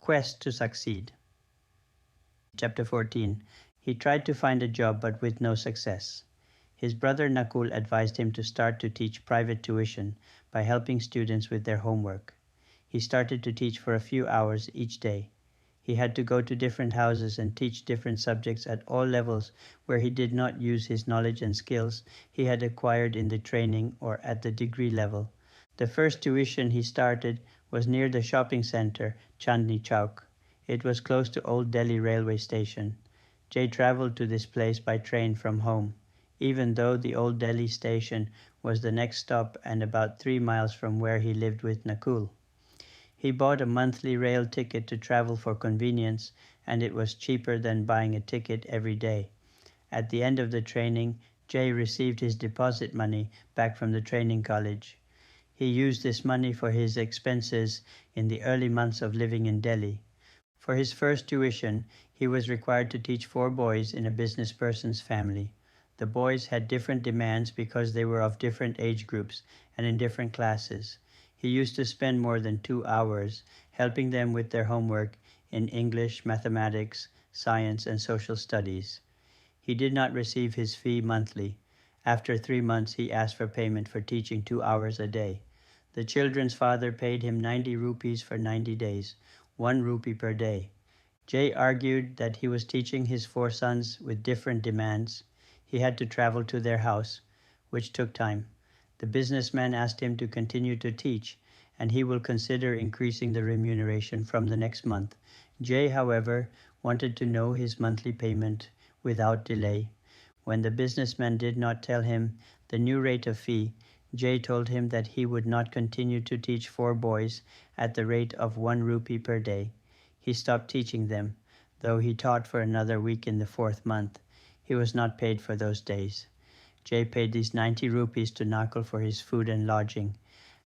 Quest to Succeed. Chapter 14. He tried to find a job but with no success. His brother Nakul advised him to start to teach private tuition by helping students with their homework. He started to teach for a few hours each day. He had to go to different houses and teach different subjects at all levels where he did not use his knowledge and skills he had acquired in the training or at the degree level. The first tuition he started was near the shopping center, Chandni Chowk. It was close to Old Delhi railway station. Jay traveled to this place by train from home, even though the Old Delhi station was the next stop and about 3 miles from where he lived with Nakul. He bought a monthly rail ticket to travel for convenience, and it was cheaper than buying a ticket every day. At the end of the training, Jay received his deposit money back from the training college. He used this money for his expenses in the early months of living in Delhi. For his first tuition, he was required to teach 4 boys in a business person's family. The boys had different demands because they were of different age groups and in different classes. He used to spend more than 2 hours helping them with their homework in English, mathematics, science, and social studies. He did not receive his fee monthly. After 3 months, he asked for payment for teaching 2 hours a day. The children's father paid him 90 rupees for 90 days, 1 rupee per day. Jay argued that he was teaching his 4 sons with different demands. He had to travel to their house, which took time. The businessman asked him to continue to teach, and he will consider increasing the remuneration from the next month. Jay, however, wanted to know his monthly payment without delay. When the businessman did not tell him the new rate of fee, Jay told him that he would not continue to teach 4 boys at the rate of 1 rupee per day. He stopped teaching them, though he taught for another week in the 4th month. He was not paid for those days. Jay paid these 90 rupees to Nakul for his food and lodging.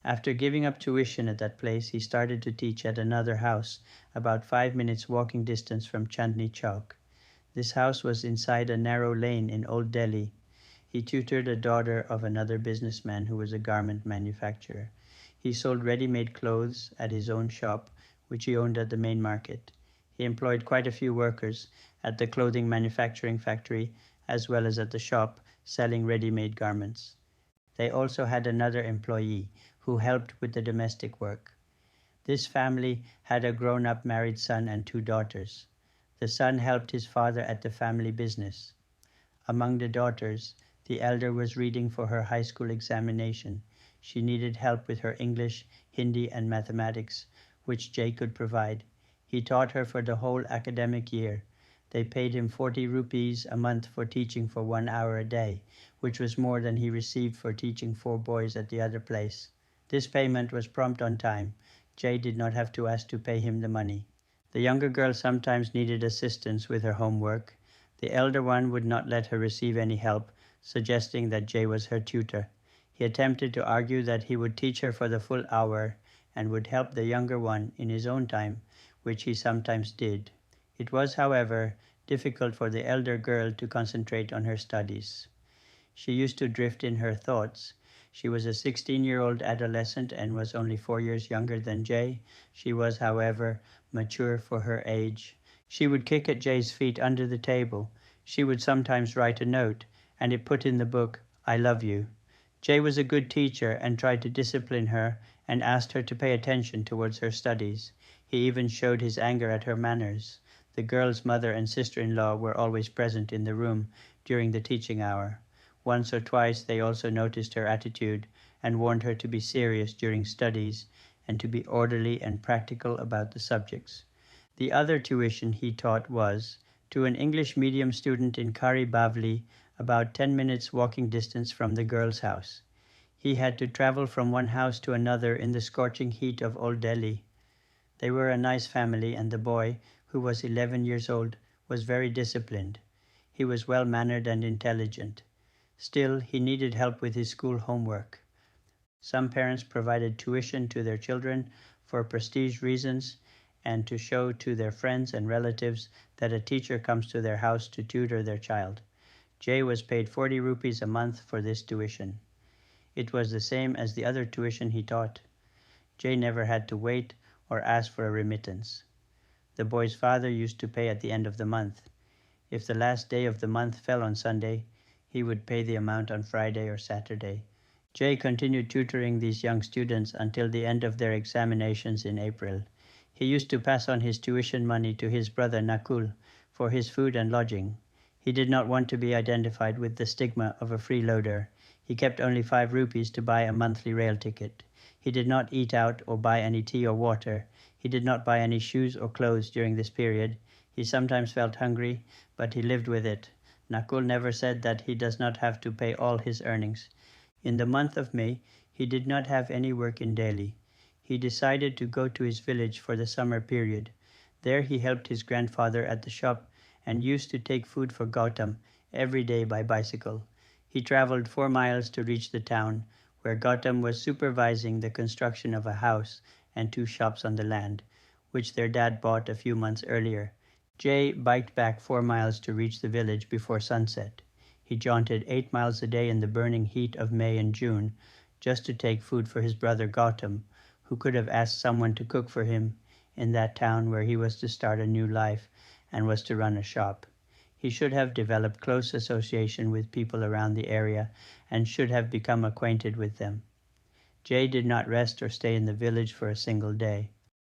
After giving up tuition at that place, he started to teach at another house, about 5 minutes walking distance from Chandni Chowk. This house was inside a narrow lane in Old Delhi. He tutored a daughter of another businessman who was a garment manufacturer. He sold ready-made clothes at his own shop, which he owned at the main market. He employed quite a few workers at the clothing manufacturing factory as well as at the shop selling ready-made garments. They also had another employee who helped with the domestic work. This family had a grown-up married son and 2 daughters. The son helped his father at the family business. Among the daughters, the elder was reading for her high school examination. She needed help with her English, Hindi, and mathematics, which Jay could provide. He taught her for the whole academic year. They paid him 40 rupees a month for teaching for 1 hour a day, which was more than he received for teaching 4 boys at the other place. This payment was prompt on time. Jay did not have to ask to pay him the money. The younger girl sometimes needed assistance with her homework. The elder one would not let her receive any help, suggesting that Jay was her tutor. He attempted to argue that he would teach her for the full hour and would help the younger one in his own time, which he sometimes did. It was, however, difficult for the elder girl to concentrate on her studies. She used to drift in her thoughts. She was a 16-year-old adolescent and was only 4 years younger than Jay. She was, however, mature for her age. She would kick at Jay's feet under the table. She would sometimes write a note, and it put in the book, "I love you." Jay was a good teacher and tried to discipline her and asked her to pay attention towards her studies. He even showed his anger at her manners. The girl's mother and sister-in-law were always present in the room during the teaching hour. Once or twice they also noticed her attitude and warned her to be serious during studies and to be orderly and practical about the subjects. The other tuition he taught was to an English medium student in Kari Bavli, about 10 minutes walking distance from the girl's house. He had to travel from one house to another in the scorching heat of Old Delhi. They were a nice family, and the boy, who was 11 years old, was very disciplined. He was well-mannered and intelligent. Still, he needed help with his school homework. Some parents provided tuition to their children for prestige reasons and to show to their friends and relatives that a teacher comes to their house to tutor their child. Jay was paid 40 rupees a month for this tuition. It was the same as the other tuition he taught. Jay never had to wait or ask for a remittance. the boy's father used to pay at the end of the month. If the last day of the month fell on Sunday, he would pay the amount on Friday or Saturday. Jay continued tutoring these young students until the end of their examinations in April. He used to pass on his tuition money to his brother Nakul for his food and lodging. He did not want to be identified with the stigma of a freeloader. He kept only 5 rupees to buy a monthly rail ticket. He did not eat out or buy any tea or water. He did not buy any shoes or clothes during this period. He sometimes felt hungry, but he lived with it. Nakul never said that he does not have to pay all his earnings. In the month of May, he did not have any work in Delhi. He decided to go to his village for the summer period. There he helped his grandfather at the shop and used to take food for Gautam every day by bicycle. He traveled 4 miles to reach the town, where Gautam was supervising the construction of a house and 2 shops on the land, which their dad bought a few months earlier. Jay biked back 4 miles to reach the village before sunset. He jaunted 8 miles a day in the burning heat of May and June, just to take food for his brother Gautam, who could have asked someone to cook for him in that town where he was to start a new life and was to run a shop. He should have developed close association with people around the area and should have become acquainted with them. Jay did not rest or stay in the village for a single day.